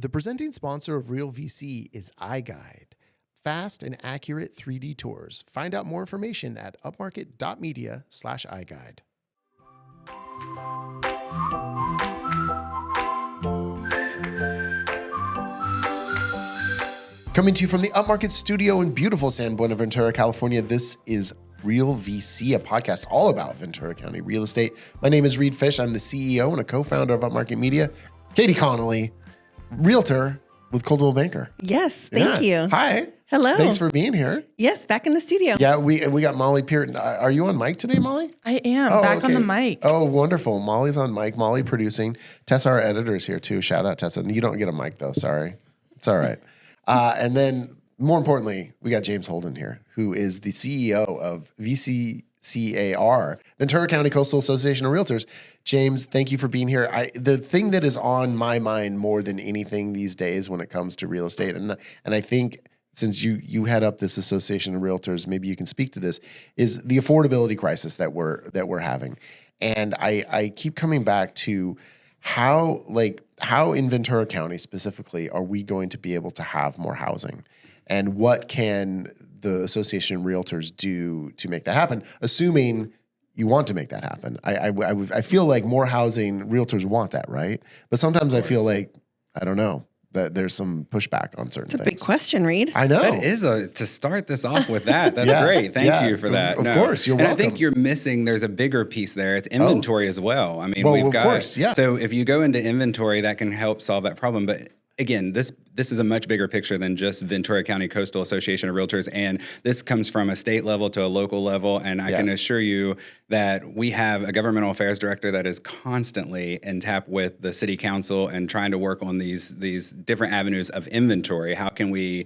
The presenting sponsor of Real VC is iGUIDE, fast and accurate 3D tours. Find out more information at upmarket.media/iGUIDE. Coming to you from the Upmarket studio in beautiful San Buenaventura, California, this is Real VC, a podcast all about Ventura County real estate. My name is Reed Fish. I'm the CEO and a co-founder of Upmarket Media. Katie Connolly, realtor with Coldwell Banker. Yes, thank you. Hi. Hello. Thanks for being here. Yes, back in the studio. Yeah, we got Molly Pearton. Are you on mic today, Molly? I am back on the mic. Oh, wonderful. Molly's on mic. Molly producing. Tessa, our editor, is here too. Shout out, Tessa. You don't get a mic though. Sorry. It's all right. And then more importantly, we got James Holden here, who is the CEO of VCCAR, Ventura County Coastal Association of Realtors. James, thank you for being here. The thing that is on my mind more than anything these days when it comes to real estate, and I think since you head up this association of realtors, maybe you can speak to this, is the affordability crisis that we're having. And I keep coming back to how in Ventura County specifically are we going to be able to have more housing? And what can the Association of Realtors do to make that happen, assuming you want to make that happen? I feel like more housing, realtors want that, right? But sometimes I feel like, I don't know, that there's some pushback on certain things. It's a big question, Reed. I know. That is to start this off with that. That's great. Thank you for that. Of course, you're welcome. And I think you're missing, there's a bigger piece there. It's inventory as well. I mean, of course, yeah. So if you go into inventory, that can help solve that problem. But again, this is a much bigger picture than just Ventura County Coastal Association of Realtors. And this comes from a state level to a local level. And I can assure you that we have a governmental affairs director that is constantly in tap with the city council and trying to work on these different avenues of inventory. How can we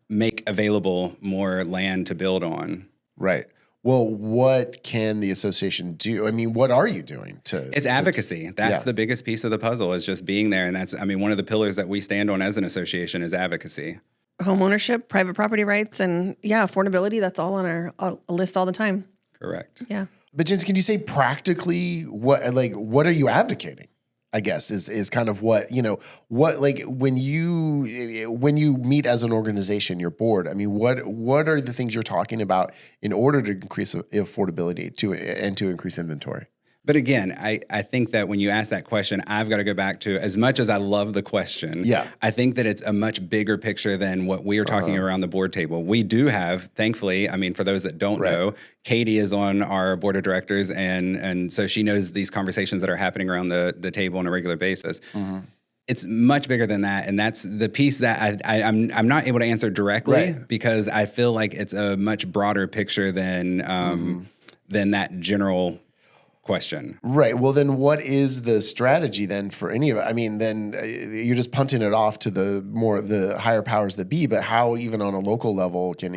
make available more land to build on? Right. Well, what can the association do? I mean, what are you doing to? It's advocacy. That's the biggest piece of the puzzle, is just being there. And that's, I mean, one of the pillars that we stand on as an association is advocacy. Home ownership, private property rights, and affordability. That's all on our list all the time. Correct. Yeah. But James, can you say practically what are you advocating? I guess is kind of what when you meet as an organization, your board. I mean, what are the things you're talking about in order to increase affordability and to increase inventory? But again, I think that when you ask that question, I've got to go back to, as much as I love the question, I think that it's a much bigger picture than what we are talking around the board table. We do have, thankfully, I mean, for those that don't know, Katie is on our board of directors, and so she knows these conversations that are happening around the table on a regular basis. Mm-hmm. It's much bigger than that, and that's the piece that I'm not able to answer directly because I feel like it's a much broader picture than that general question. Right. Well, then what is the strategy then for any of it? I mean, then you're just punting it off to the higher powers that be, but how even on a local level can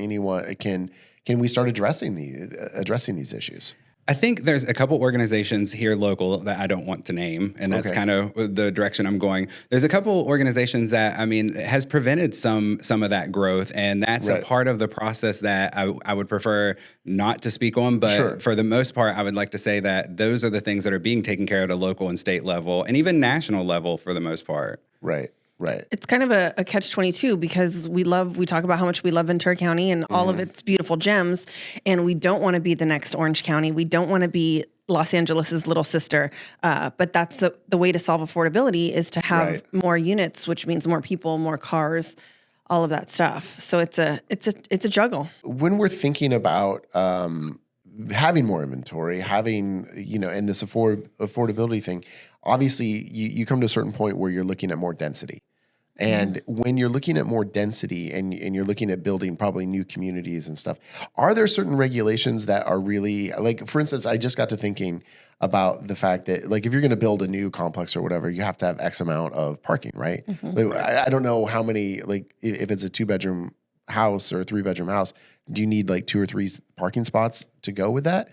we start addressing these issues? I think there's a couple organizations here local that I don't want to name, and that's kind of the direction I'm going. There's a couple organizations that, I mean, has prevented some of that growth, and that's a part of the process that I would prefer not to speak on. But for the most part, I would like to say that those are the things that are being taken care of at a local and state level, and even national level for the most part. Right. Right. It's kind of a catch-22 because we talk about how much we love Ventura County and all of its beautiful gems, and we don't want to be the next Orange County. We don't want to be Los Angeles's little sister. But that's the way to solve affordability is to have more units, which means more people, more cars, all of that stuff. So it's a juggle. When we're thinking about having more inventory, and this affordability thing, obviously you come to a certain point where you're looking at more density. And when you're looking at more density and you're looking at building probably new communities and stuff, are there certain regulations that are really, like, for instance, I just got to thinking about the fact that, like, if you're going to build a new complex or whatever, you have to have X amount of parking, right? Like, I don't know how many, like, if it's a 2-bedroom house or a 3-bedroom house, do you need like 2 or 3 parking spots to go with that?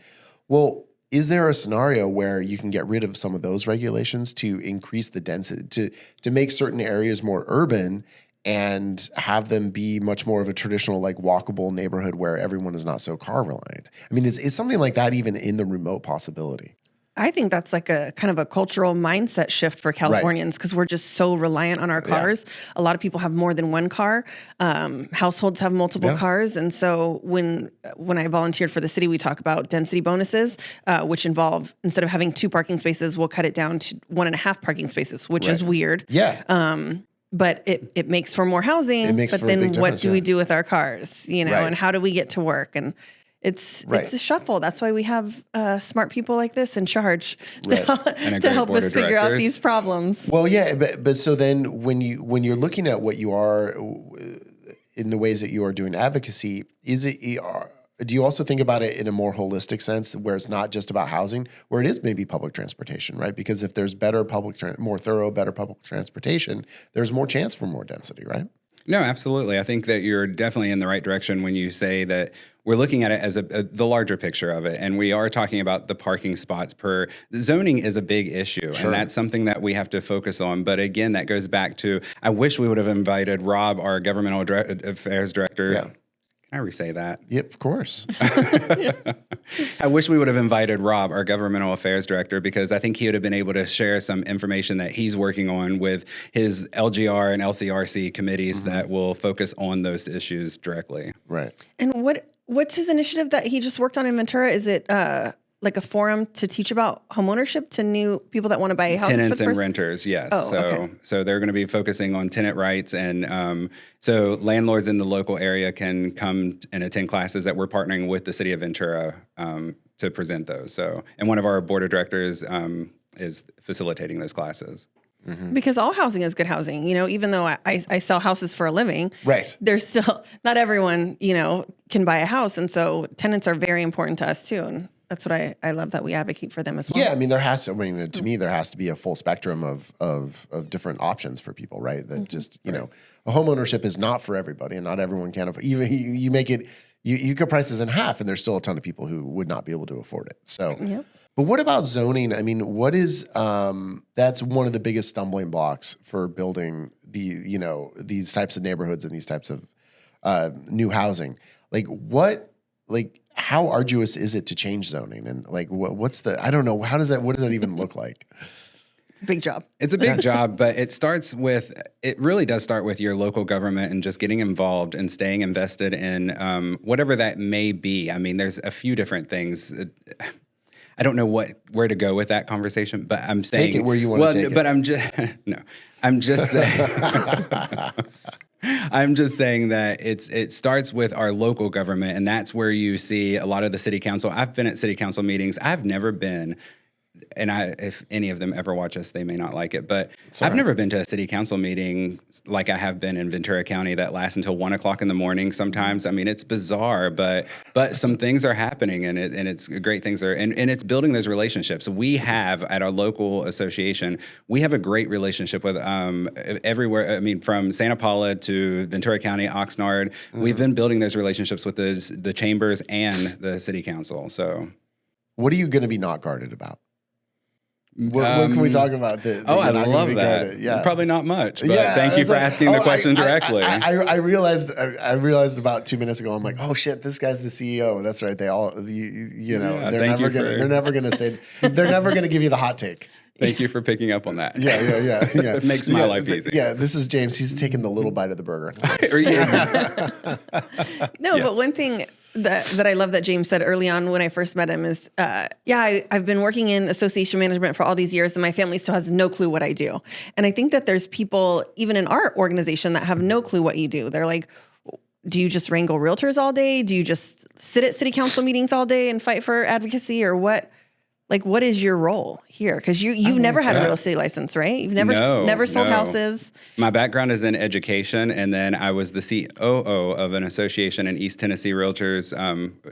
Well, is there a scenario where you can get rid of some of those regulations to increase the density, to make certain areas more urban and have them be much more of a traditional, like, walkable neighborhood where everyone is not so car reliant? I mean, is something like that even in the remote possibility? I think that's like a kind of a cultural mindset shift for Californians because we're just so reliant on our cars. Yeah. A lot of people have more than one car. Households have multiple cars. And so when I volunteered for the city, we talk about density bonuses, which involve, instead of having 2 parking spaces, we'll cut it down to 1.5 parking spaces, which is weird. Yeah. But it makes for more housing. But then what do we do with our cars? And how do we get to work? And it's a shuffle. That's why we have smart people like this in charge to help us figure out these problems. Well, yeah, but so then when you're looking at what you are in the ways that you are doing advocacy, do you also think about it in a more holistic sense where it's not just about housing, where it is maybe public transportation, right? Because if there's better more thorough, better public transportation, there's more chance for more density, right? No, absolutely. I think that you're definitely in the right direction when you say that we're looking at it as the larger picture of it. And we are talking about the parking spots per zoning is a big issue. Sure. And that's something that we have to focus on. But again, that goes back to, I wish we would have invited Rob, our governmental affairs director. Yeah. Can I re-say that? Yep, of course. I wish we would have invited Rob, our governmental affairs director, because I think he would have been able to share some information that he's working on with his LGR and LCRC committees that will focus on those issues directly. Right. And what's his initiative that he just worked on in Ventura? Is it like a forum to teach about homeownership to new people that want to buy houses? Tenants and renters, yes. So they're going to be focusing on tenant rights, and so landlords in the local area can come and attend classes that we're partnering with the city of Ventura to present those. So, and one of our board of directors is facilitating those classes. Mm-hmm. Because all housing is good housing. Even though I sell houses for a living, right? There's still not everyone can buy a house, and so tenants are very important to us too. And that's what I love that we advocate for them as well. Yeah, to me, there has to be a full spectrum of different options for people, right? That just, a home ownership is not for everybody, and not everyone can afford. Even you make it, you cut prices in half, and there's still a ton of people who would not be able to afford it. So, but what about zoning? I mean, what is that's one of the biggest stumbling blocks for building these types of neighborhoods and these types of new housing. How arduous is it to change zoning? And what does that even look like? It's a big job. It's a big job, but it really does start with your local government and just getting involved and staying invested in whatever that may be. I mean, there's a few different things. I don't know where to go with that conversation, but I'm saying take it where you want to take it. But I'm just saying. I'm just saying that it starts with our local government, and that's where you see a lot of the city council. I've been at city council meetings. I've never been, and if any of them ever watch us, they may not like it, but I've never been to a city council meeting like I have been in Ventura County that lasts until 1:00 in the morning sometimes. I mean, it's bizarre, but some things are happening, and it's great things and it's building those relationships. We have at our local association, we have a great relationship with everywhere. I mean, from Santa Paula to Ventura County, Oxnard, we've been building those relationships with the chambers and the city council. So, what are you going to be not guarded about? What can we talk about? I love that. Yeah. Probably not much, but thank you for asking the question directly. I realized about 2 minutes ago, I'm like, oh shit, this guy's the CEO. That's right. They all, they're never going to give you the hot take. Thank you for picking up on that. Yeah. It makes my life easy. Yeah, this is James. He's taking the little bite of the burger. But one thing that I love that James said early on when I first met him is, I've been working in association management for all these years, and my family still has no clue what I do. And I think that there's people, even in our organization, that have no clue what you do. They're like, do you just wrangle realtors all day? Do you just sit at city council meetings all day and fight for advocacy, or what? Like, what is your role here? Because you've never had a real estate license, right? You've never sold houses. My background is in education, and then I was the COO of an association in East Tennessee Realtors,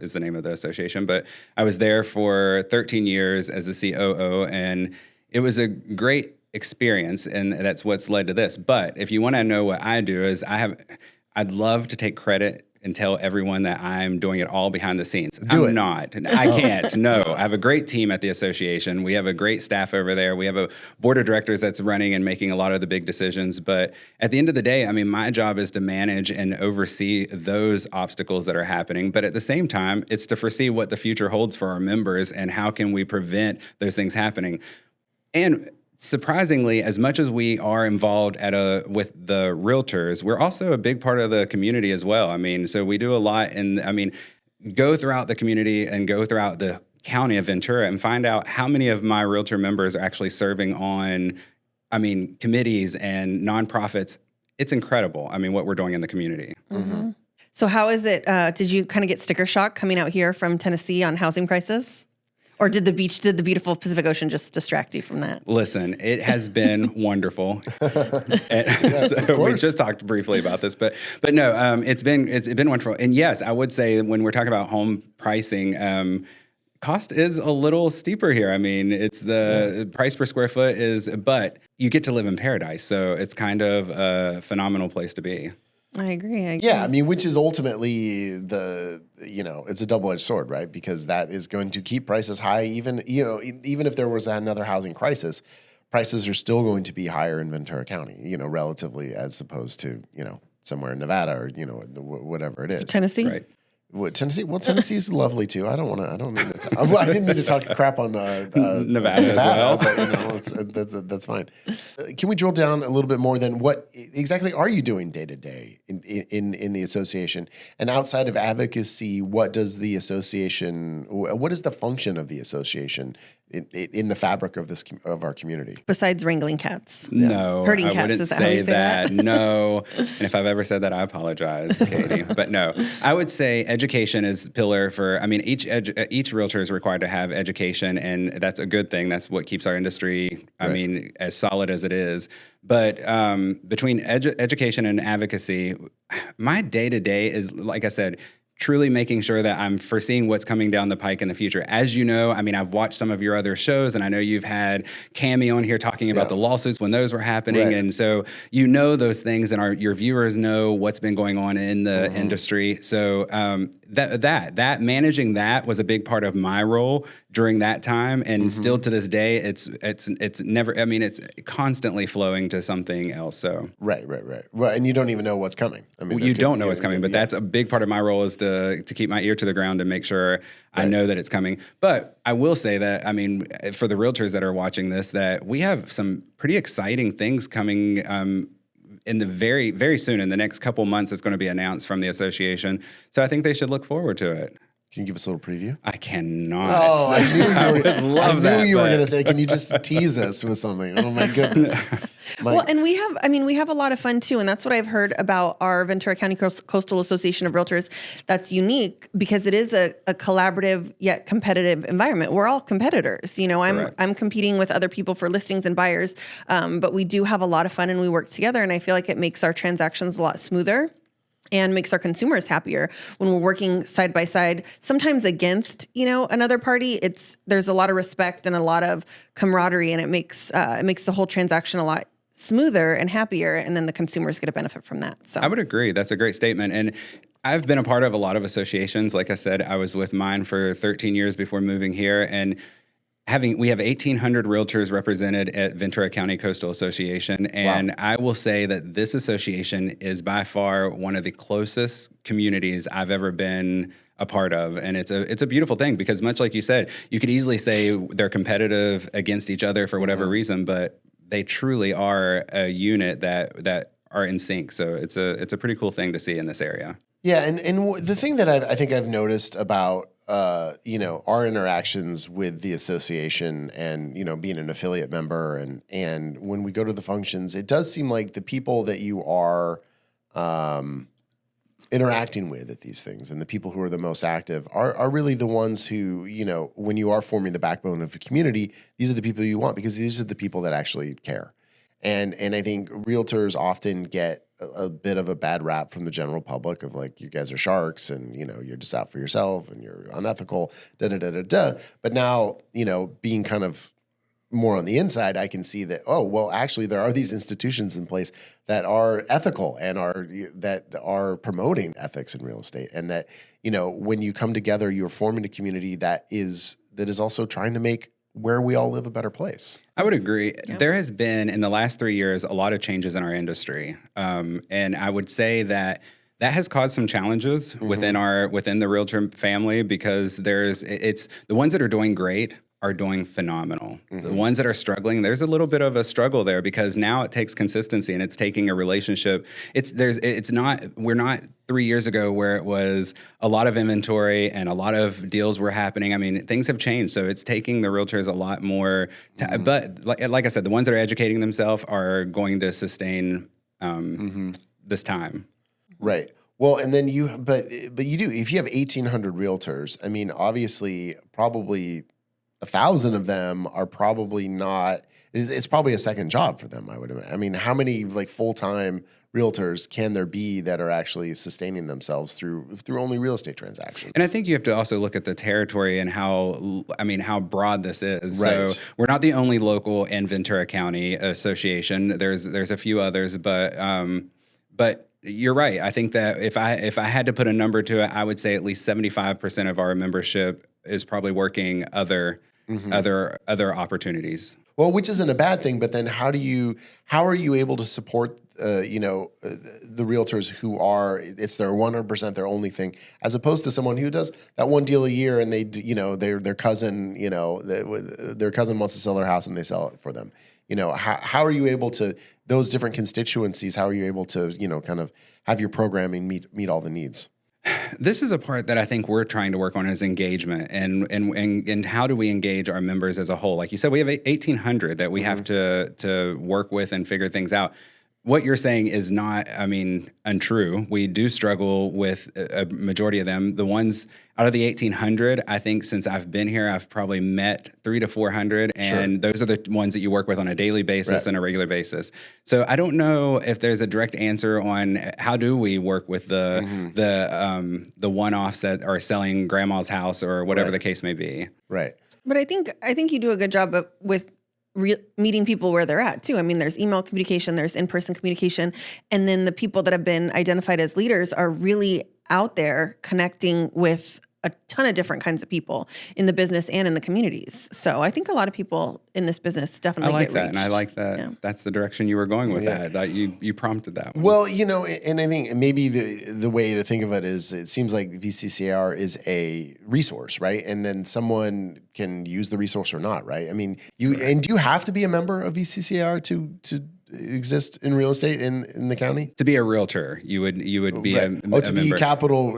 is the name of the association. But I was there for 13 years as the COO, and it was a great experience, and that's what's led to this. But if you want to know what I do, is I'd love to take credit and tell everyone that I'm doing it all behind the scenes. I'm not. I can't. No. I have a great team at the association. We have a great staff over there. We have a board of directors that's running and making a lot of the big decisions. But at the end of the day, I mean, my job is to manage and oversee those obstacles that are happening. But at the same time, it's to foresee what the future holds for our members and how can we prevent those things happening. And surprisingly, as much as we are involved with the realtors, we're also a big part of the community as well. I mean, so we do a lot go throughout the community and go throughout the county of Ventura and find out how many of my realtor members are actually serving on, committees and nonprofits. It's incredible. I mean, what we're doing in the community. Mm-hmm. So how is it? Did you kind of get sticker shock coming out here from Tennessee on housing prices? Or did the beautiful Pacific Ocean just distract you from that? Listen, it has been wonderful. We just talked briefly about this, but no, it's been wonderful. And yes, I would say when we're talking about home pricing, cost is a little steeper here. I mean, it's the price per square foot but you get to live in paradise, so it's kind of a phenomenal place to be. I agree. Yeah, I mean, which is ultimately it's a double-edged sword, right? Because that is going to keep prices high. Even if there was another housing crisis, prices are still going to be higher in Ventura County, relatively, as opposed to, somewhere in Nevada or, whatever it is. Tennessee? Right. What, Tennessee? Well, Tennessee's lovely too. I didn't mean to talk crap on Nevada as well. But, that's fine. Can we drill down a little bit more than what exactly are you doing day to day in the association? And outside of advocacy, what does the association? What is the function of the association in the fabric of our community? Besides wrangling cats, no, herding cats. I wouldn't say that. No, and if I've ever said that, I apologize, Katie. But no, I would say education is the pillar for. I mean, each realtor is required to have education, and that's a good thing. That's what keeps our industry, as solid as it is. But between education and advocacy, my day-to-day is, like I said, truly making sure that I'm foreseeing what's coming down the pike in the future. As you know, I've watched some of your other shows, and I know you've had Cammie on here talking about the lawsuits when those were happening. Right. And so those things, and your viewers know what's been going on in the industry. So that managing that was a big part of my role during that time, and still to this day, it's never. It's constantly flowing to something else. So right. Well, and you don't even know what's coming. You don't know what's coming, but that's a big part of my role is to keep my ear to the ground and make sure I know that it's coming. But I will say that for the realtors that are watching this, that we have some pretty exciting things coming. In the very, very soon, in the next couple months, it's going to be announced from the association. So I think they should look forward to it. Can you give us a little preview? I cannot. Oh, I knew you were going to say, can you just tease us with something? Oh my goodness. Well, and we have a lot of fun too. And that's what I've heard about our Ventura County Coastal Association of Realtors. That's unique because it is a collaborative yet competitive environment. We're all competitors. I'm competing with other people for listings and buyers. But we do have a lot of fun and we work together. And I feel like it makes our transactions a lot smoother and makes our consumers happier when we're working side by side, sometimes against, another party. There's a lot of respect and a lot of camaraderie, and it makes the whole transaction a lot smoother and happier, and then the consumers get a benefit from that. So I would agree. That's a great statement. And I've been a part of a lot of associations. Like I said, I was with mine for 13 years before moving here, and we have 1,800 realtors represented at Ventura County Coastal Association, and wow. I will say that this association is by far one of the closest communities I've ever been a part of, and it's a beautiful thing because, much like you said, you could easily say they're competitive against each other for whatever reason, but they truly are a unit that are in sync. So it's a pretty cool thing to see in this area. Yeah, and the thing that I think I've noticed about our interactions with the association and, being an affiliate member and when we go to the functions, it does seem like the people that you are interacting with at these things and the people who are the most active are really the ones who, when you are forming the backbone of a community, these are the people you want because these are the people that actually care. And I think realtors often get a bit of a bad rap from the general public of like, you guys are sharks and, you're just out for yourself and you're unethical, But now, being kind of more on the inside, I can see that, oh, well, actually there are these institutions in place that are ethical and are promoting ethics in real estate. And that, when you come together, you're forming a community that is also trying to make where we all live a better place. I would agree. Yep. There has been, in the last 3 years, a lot of changes in our industry. And I would say that has caused some challenges within the realtor family, because it's the ones that are doing great are doing phenomenal. The ones that are struggling, there's a little bit of a struggle there, because now it takes consistency, and it's taking a relationship. We're not 3 years ago where it was a lot of inventory and a lot of deals were happening. I mean, things have changed. So it's taking the realtors a lot more, but like I said, the ones that are educating themselves are going to sustain this time. Right. Well, and then but you do, if you have 1,800 realtors, I mean, obviously probably 1,000 of them are probably not, it's probably a second job for them, I would imagine. I mean, how many like full-time realtors can there be that are actually sustaining themselves through only real estate transactions? And I think you have to also look at the territory and how broad this is. Right. So we're not the only local in Ventura County association. There's a few others, but you're right. I think that if I had to put a number to it, I would say at least 75% of our membership is probably working other opportunities. Well, which isn't a bad thing, but then how are you able to support the realtors who it's their 100% their only thing, as opposed to someone who does that one deal a year and their cousin wants to sell their house and they sell it for them. How are you able to, those different constituencies, how are you able to kind of have your programming meet all the needs? This is a part that I think we're trying to work on, is engagement, and how do we engage our members as a whole? Like you said, we have 1,800 that we have to work with and figure things out. What you're saying is not, untrue. We do struggle with a majority of them. The ones out of the 1,800, I think since I've been here, I've probably met 300 to 400, and those are the ones that you work with on a daily basis and a regular basis. So I don't know if there's a direct answer on how do we work with the one-offs that are selling grandma's house or whatever the case may be. Right. But I think you do a good job with meeting people where they're at too. I mean, there's email communication, there's in-person communication, and then the people that have been identified as leaders are really out there connecting with a ton of different kinds of people in the business and in the communities. So I think a lot of people in this business definitely get reached. And I like that. That's the direction you were going with that you prompted that one. Well, and I think maybe the way to think of it is, it seems like VCCAR is a resource, right? And then someone can use the resource or not, right? I mean, do you have to be a member of VCCAR to exist in real estate in the county? To be a realtor, you would be a to be member. capital,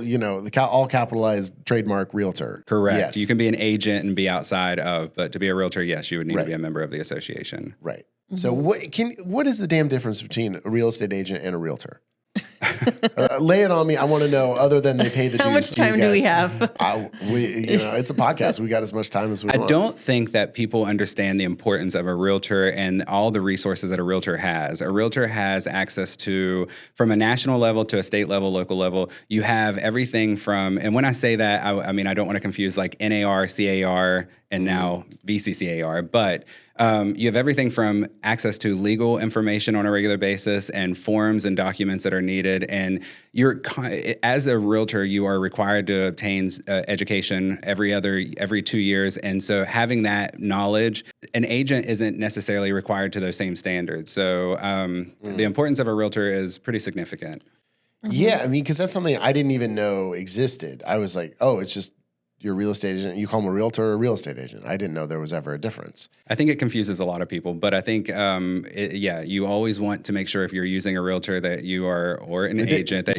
all capitalized trademark realtor. Correct. Yes. You can be an agent and be outside of, but to be a realtor, yes, you would need to be a member of the association. Right. So what is the damn difference between a real estate agent and a realtor? Lay it on me. I want to know, other than they pay the dues. How much time do we have? It's a podcast. We got as much time as we want. I don't think that people understand the importance of a realtor and all the resources that a realtor has. A realtor has access to, from a national level to a state level, local level. You have everything from, and when I say that, I don't want to confuse like NAR, CAR, and now VCCAR, but you have everything from access to legal information on a regular basis and forms and documents that are needed. And as a realtor, you are required to obtain education every 2 years. And so having that knowledge, an agent isn't necessarily required to those same standards. So the importance of a realtor is pretty significant. Yeah, I mean, because that's something I didn't even know existed. I was like, oh, it's just you're a real estate agent. You call them a realtor or a real estate agent. I didn't know there was ever a difference. I think it confuses a lot of people, but I think, you always want to make sure if you're using a realtor that you are, or an agent, that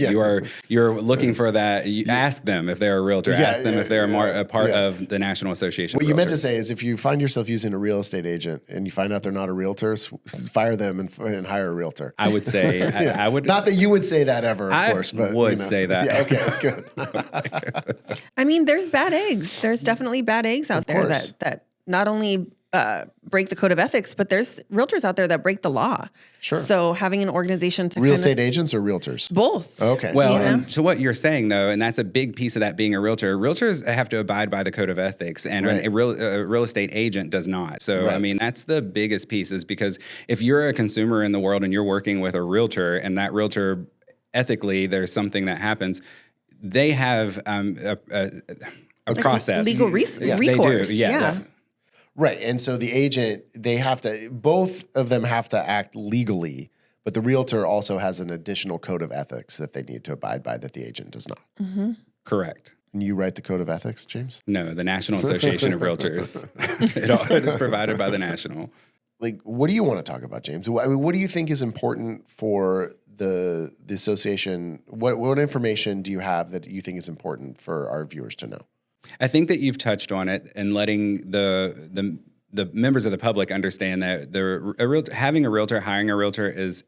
you're looking for that. You ask them if they're a realtor. Ask them if they're a part of the National Association. What you meant to say is, if you find yourself using a real estate agent and you find out they're not a realtor, fire them and hire a realtor. I would say, I would. Not that you would say that ever, of course, but I would say that. Yeah, okay, good. I mean, there's bad eggs. There's definitely bad eggs out there that not only break the code of ethics, but there's realtors out there that break the law. Sure. So having an organization to real estate agents or realtors? Both. Okay. Well, and to what you're saying though, and that's a big piece of that being a realtor, realtors have to abide by the code of ethics, and a real estate agent does not. So, I mean, that's the biggest piece, is because if you're a consumer in the world and you're working with a realtor, and that realtor, ethically, there's something that happens, they have a process. Legal recourse. They do, yes. Yeah. Right. And so the agent, both of them have to act legally, but the realtor also has an additional code of ethics that they need to abide by that the agent does not. Mm-hmm. Correct. And you write the code of ethics, James? No, the National Association of Realtors. It is provided by the National. Like, what do you want to talk about, James? I mean, what do you think is important for the association? What information do you have that you think is important for our viewers to know? I think that you've touched on it, and letting the members of the public understand that having a realtor, hiring a realtor is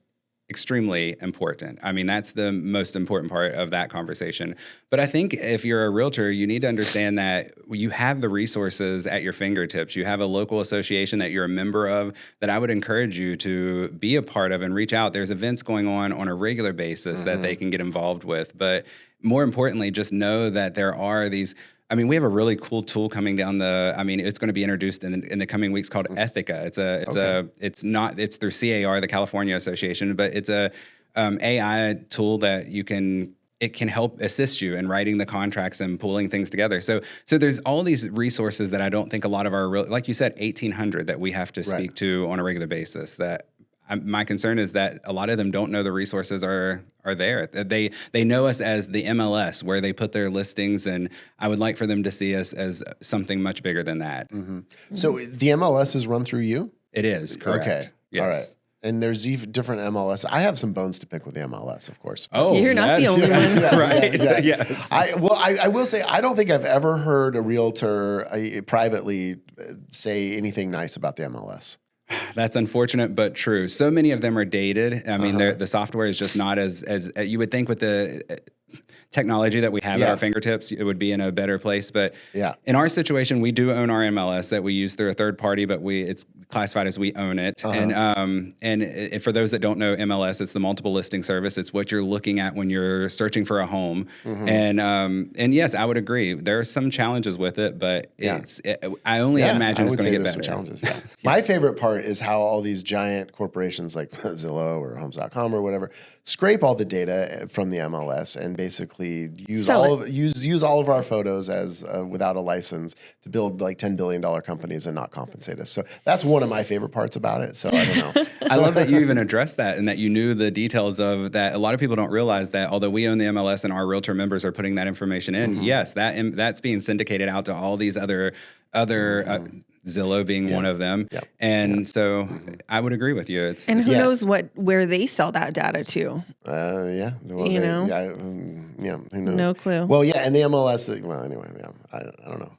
extremely important. I mean, that's the most important part of that conversation. But I think if you're a realtor, you need to understand that you have the resources at your fingertips. You have a local association that you're a member of that I would encourage you to be a part of and reach out. There's events going on a regular basis that they can get involved with. But more importantly, just know that there are these. I mean, we have a really cool tool coming down it's going to be introduced in the coming weeks called Ethica. It's through CAR, the California Association, but it's a AI tool that it can help assist you in writing the contracts and pulling things together. So there's all these resources that I don't think a lot of like you said, 1,800 that we have to speak to on a regular basis. That my concern is that a lot of them don't know the resources are there. They know us as the MLS where they put their listings, and I would like for them to see us as something much bigger than that. Mm-hmm. So the MLS is run through you? It is, correct. Okay. Yes. All right. And there's even different MLS. I have some bones to pick with the MLS, of course. Oh, you're not the only one. Right. Yes. I will say, I don't think I've ever heard a realtor privately say anything nice about the MLS. That's unfortunate, but true. So many of them are dated. I mean, the software is just not as you would think with the technology that we have at our fingertips, it would be in a better place. But in our situation, we do own our MLS that we use through a third party, but it's classified as we own it. And for those that don't know MLS, it's the multiple listing service. It's what you're looking at when you're searching for a home. And yes, I would agree. There are some challenges with it, but I only imagine it's going to get better. Some challenges, My favorite part is how all these giant corporations like Zillow or Homes.com or whatever scrape all the data from the MLS and basically use all of our photos as without a license to build like $10 billion companies and not compensate us. So that's one of my favorite parts about it. So I don't know. I love that you even addressed that and that you knew the details of that. A lot of people don't realize that although we own the MLS and our realtor members are putting that information in, yes, that's being syndicated out to all these other Zillow being one of them. And so I would agree with you. Who knows where they sell that data to? Well, you know? Who knows? No clue. Well, and the MLS, I don't know.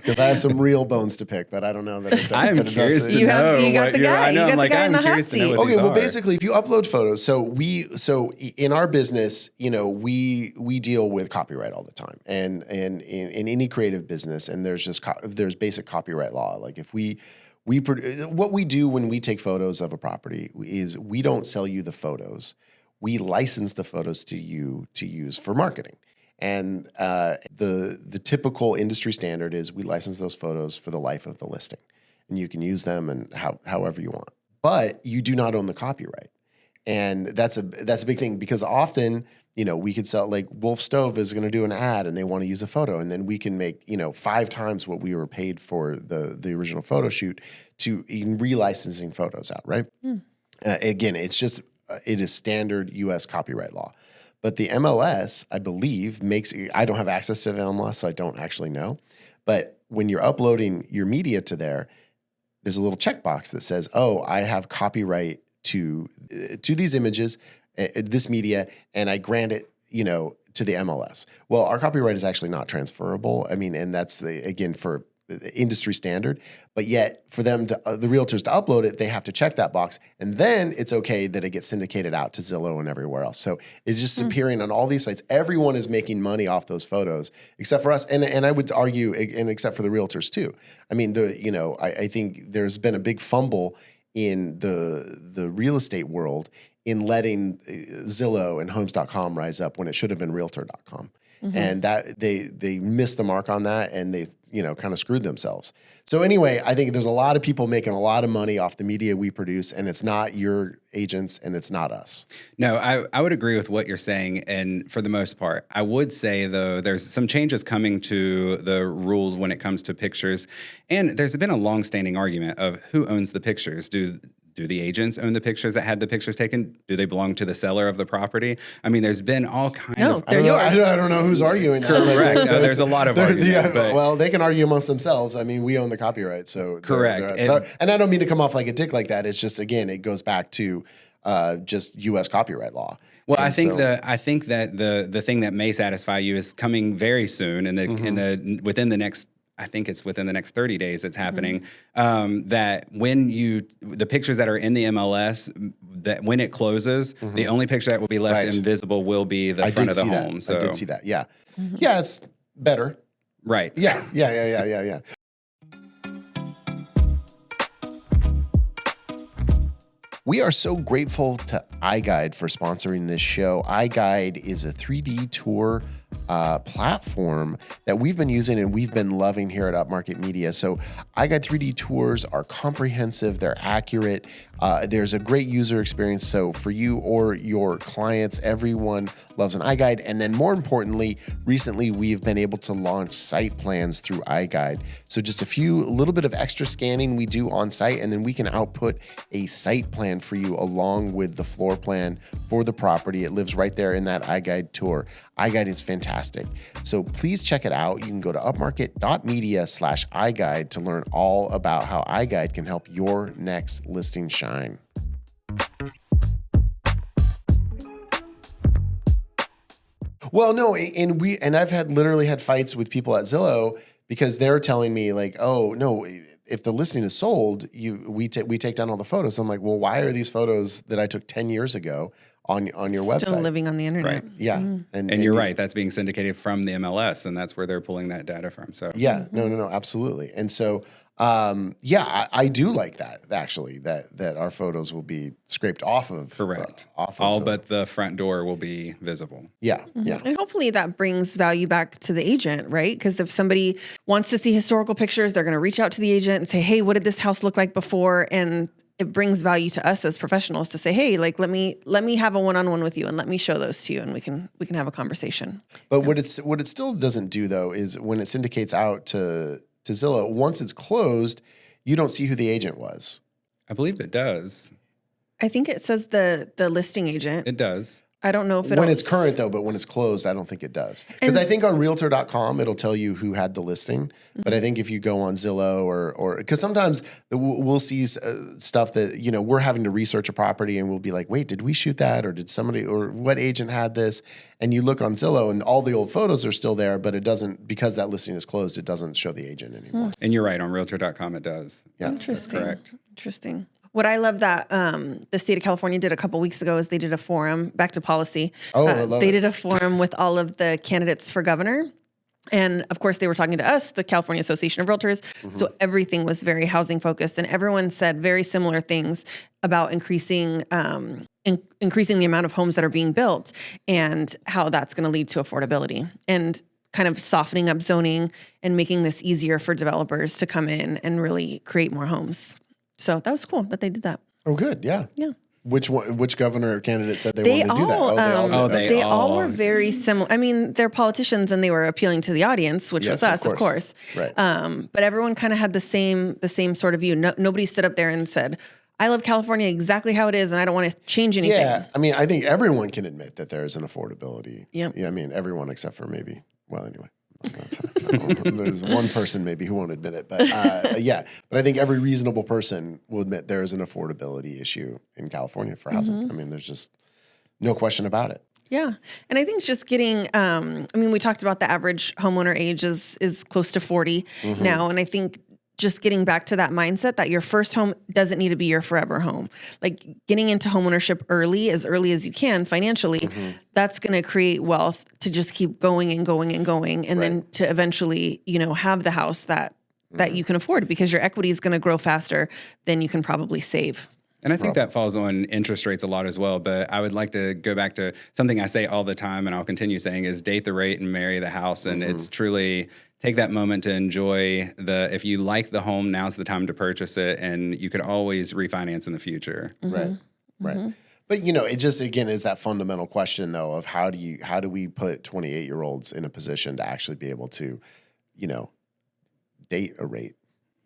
Because I have some real bones to pick, but I don't know that. I'm curious to know. You got the guy. I know. I'm I'm curious to know what Okay, these well, are. basically, if you upload photos, so in our business, we deal with copyright all the time, and in any creative business, and there's basic copyright law. Like if what we do when we take photos of a property is we don't sell you the photos, we license the photos to you to use for marketing. And the typical industry standard is we license those photos for the life of the listing, and you can use them and however you want. But you do not own the copyright, and that's a big thing because often we could sell like Wolf Stove is going to do an ad and they want to use a photo, and then we can make 5 times what we were paid for the original photo shoot to in relicensing photos out. Right? Again, it is standard U.S. copyright law. But the MLS, I believe, I don't have access to the MLS, so I don't actually know. But when you're uploading your media to there's a little checkbox that says, oh, I have copyright to these images, this media, and I grant it, to the MLS. Well, our copyright is actually not transferable. I mean, and that's for industry standard, but yet for them to the realtors to upload it, they have to check that box, and then it's okay that it gets syndicated out to Zillow and everywhere else. So it's just appearing on all these sites. Everyone is making money off those photos, except for us, and I would argue, and except for the realtors too. I mean, I think there's been a big fumble in the real estate world in letting Zillow and Homes.com rise up when it should have been Realtor.com. And that they missed the mark on that, and they kind of screwed themselves. So anyway, I think there's a lot of people making a lot of money off the media we produce, and it's not your agents and it's not us. No, I would agree with what you're saying, and for the most part. I would say, though, there's some changes coming to the rules when it comes to pictures, and there's been a long-standing argument of who owns the pictures. Do the agents own the pictures that had the pictures taken? Do they belong to the seller of the property? I mean, there's been all kinds of... they're yours. I don't know who's arguing that. Correct. There's a lot of argument. Well, they can argue amongst themselves. I mean, we own the copyright, so... Correct. And I don't mean to come off like a dick like that. It's just, again, it goes back to just U.S. copyright law. Well, I think that the thing that may satisfy you is coming very soon, within the next 30 days it's happening, that when the pictures that are in the MLS, that when it closes, the only picture that will be left invisible will be the front of the home. So I did see that. Yeah. Yeah, it's better. Right. Yeah. We are so grateful to iGUIDE for sponsoring this show. iGUIDE is a 3D tour platform that we've been using and we've been loving here at Upmarket Media. So iGUIDE 3D tours are comprehensive, they're accurate, there's a great user experience. So for you or your clients, everyone loves an iGUIDE. And then more importantly, recently we've been able to launch site plans through iGUIDE. So just a little bit of extra scanning we do on site, and then we can output a site plan for you along with the floor plan for the property. It lives right there in that iGUIDE tour. iGUIDE is fantastic. So please check it out. You can go to upmarket.media/iGUIDE to learn all about how iGUIDE can help your next listing shine. Well, no, and I've literally had fights with people at Zillow because they're telling me like, oh no, if the listing is sold, we take down all the photos. I'm like, well, why are these photos that I took 10 years ago on your website still living on the internet? Right. Yeah. And you're right. That's being syndicated from the MLS, and that's where they're pulling that data from. So yeah, no, absolutely. And so, I do like that actually, that our photos will be scraped off of. Correct. All but the front door will be visible. Yeah. Yeah. And hopefully that brings value back to the agent, right? Because if somebody wants to see historical pictures, they're going to reach out to the agent and say, hey, what did this house look like before? And it brings value to us as professionals to say, hey, like, let me have a one-on-one with you and let me show those to you, and we can have a conversation. But what it still doesn't do though is when it syndicates out to Zillow, once it's closed, you don't see who the agent was. I believe it does. I think it says the listing agent. It does. I don't know if when it's current though, but when it's closed, I don't think it does. Because I think on Realtor.com it'll tell you who had the listing, but I think if you go on Zillow or because sometimes we'll see stuff that we're having to research a property and we'll be like, wait, did we shoot that, or did somebody, or what agent had this? And you look on Zillow and all the old photos are still there, but it doesn't, because that listing is closed, it doesn't show the agent anymore. And you're right, on Realtor.com it does. Yeah, interesting. That's correct. Interesting. What I love that the state of California did a couple weeks ago is they did a forum, back to policy. Oh, I love They it. did a forum with all of the candidates for governor. And of course, they were talking to us, the California Association of Realtors. So everything was very housing focused. And everyone said very similar things about increasing the amount of homes that are being built and how that's going to lead to affordability and kind of softening up zoning and making this easier for developers to come in and really create more homes. So that was cool that they did that. Oh, good. Yeah. Yeah. Which governor or candidate said they wanted to do that? They all were very similar. I mean, they're politicians and they were appealing to the audience, which was us, of course. Right. But everyone kind of had the same sort of view. Nobody stood up there and said, I love California exactly how it is and I don't want to change anything. Yeah. I mean, I think everyone can admit that there is an affordability. Yep. Yeah. I mean, everyone except for maybe, well, anyway. There's one person maybe who won't admit it, but but I think every reasonable person will admit there is an affordability issue in California for housing. I mean, there's just no question about it. Yeah. And I think it's just getting, we talked about the average homeowner age is close to 40 now. And I think just getting back to that mindset that your first home doesn't need to be your forever home. Like getting into homeownership early as you can financially, that's going to create wealth to just keep going and going and going. And then to eventually, have the house that you can afford, because your equity is going to grow faster than you can probably save. And I think that falls on interest rates a lot as well. But I would like to go back to something I say all the time, and I'll continue saying, is date the rate and marry the house. And it's truly take that moment to enjoy if you like the home, now's the time to purchase it. And you could always refinance in the future. Right. But, it just, again, is that fundamental question, though, of how do we put 28-year-olds in a position to actually be able to, date a rate?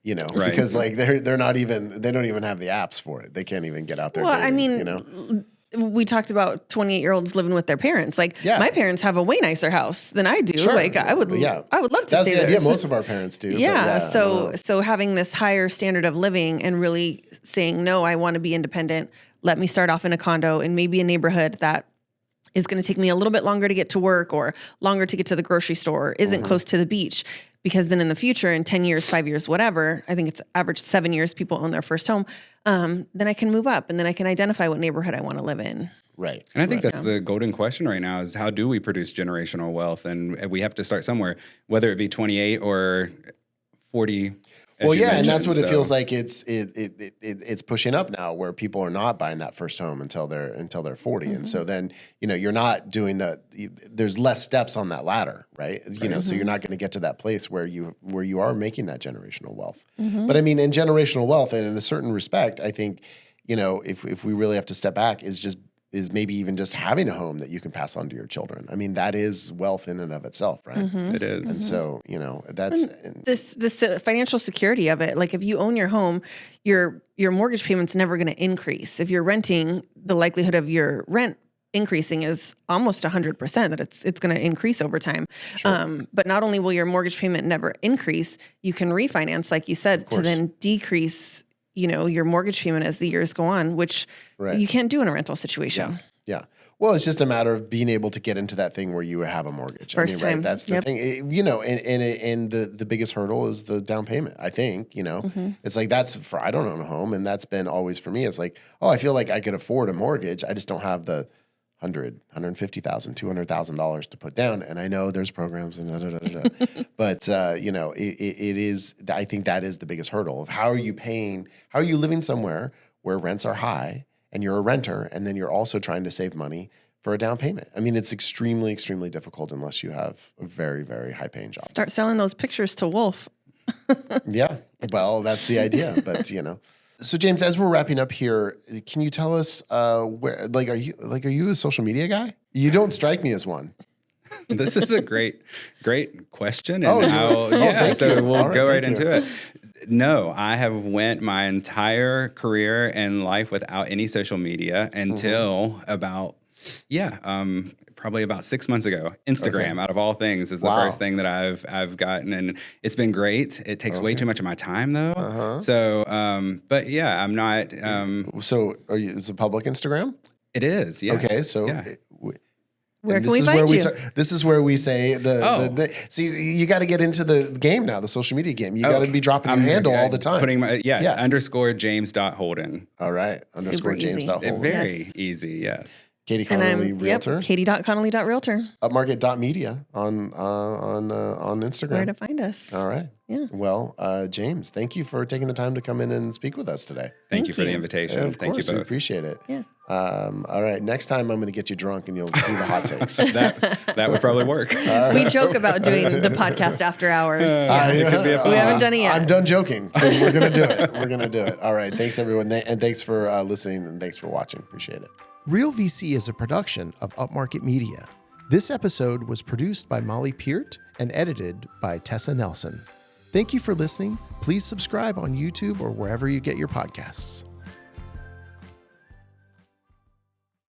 Because like they're not even, they don't even have the apps for it. They can't even get out there. Well, dating, we talked about 28-year-olds living with their parents. Like my parents have a way nicer house than I do. Sure. Like I would love to That's stay the there. idea. Most of our parents do. Yeah. So having this higher standard of living and really saying, no, I want to be independent. Let me start off in a condo in maybe a neighborhood that is going to take me a little bit longer to get to work or longer to get to the grocery store, or isn't close to the beach. Because then in the future, in 10 years, 5 years, whatever, I think it's average 7 years people own their first home, then I can move up and then I can identify what neighborhood I want to live in. Right. And I think that's the golden question right now is how do we produce generational wealth? And we have to start somewhere, whether it be 28 or 40. Well, yeah, and that's what it feels like. It's pushing up now, where people are not buying that first home until they're 40, and so then you're not doing there's less steps on that ladder, right? So you're not going to get to that place where you are making that generational wealth. But I mean, in generational wealth, and in a certain respect, I think if we really have to step back, is maybe even just having a home that you can pass on to your children. I mean, that is wealth in and of itself, right? It is. And so, that's this financial security of it. Like if you own your home, your mortgage payment's never going to increase. If you're renting, the likelihood of your rent increasing is almost 100% that it's going to increase over time. Sure. But not only will your mortgage payment never increase, you can refinance, like you said, to then decrease your mortgage payment as the years go on, which you can't do in a rental situation. Yeah. Well, it's just a matter of being able to get into that thing where you have a mortgage. First time. That's the thing. And the biggest hurdle is the down payment. I think, it's like I don't own a home, and that's been always for me. It's like, I feel like I could afford a mortgage. I just don't have the $150,000, $200,000 to put down. And I know there's programs and but it is, I think that is the biggest hurdle of how are you living somewhere where rents are high and you're a renter, and then you're also trying to save money for a down payment. I mean, it's extremely, extremely difficult unless you have a very, very high paying job. Start selling those pictures to Wolf. Yeah. Well, that's the idea, but So James, as we're wrapping up here, can you tell us where? Are you a social media guy? You don't strike me as one. This is a great question. And so we'll go right into it. No, I have went my entire career and life without any social media until probably about 6 months ago. Instagram, out of all things, is the first thing that I've gotten, and it's been great. It takes way too much of my time, though. So, but yeah, I'm not. So, is it public Instagram? It is. Yes. Okay, so. Yeah. Where can we find you? This is where we say see, you got to get into the game now, the social media game. You got to be dropping your handle all the time. Putting _James James.Holden. All right, _James.Holden. Very easy, yes. Katie Connolly, Realtor. Katie.Connolly.Realtor. Upmarket.media on Instagram. That's where to find us. All right. Yeah. Well, James, thank you for taking the time to come in and speak with us today. Thank you for the invitation. Of thank course, you both. We appreciate it. Yeah. All right. Next time I'm going to get you drunk and you'll do the hot takes. that would probably work. We joke about doing the podcast after hours. It could be a fun. We haven't done it yet. I'm done joking. We're going to do it. All right. Thanks, everyone. And thanks for listening, and thanks for watching. Appreciate it. Real VC is a production of Upmarket Media. This episode was produced by Molly Peart and edited by Tessa Nelson. Thank you for listening. Please subscribe on YouTube or wherever you get your podcasts.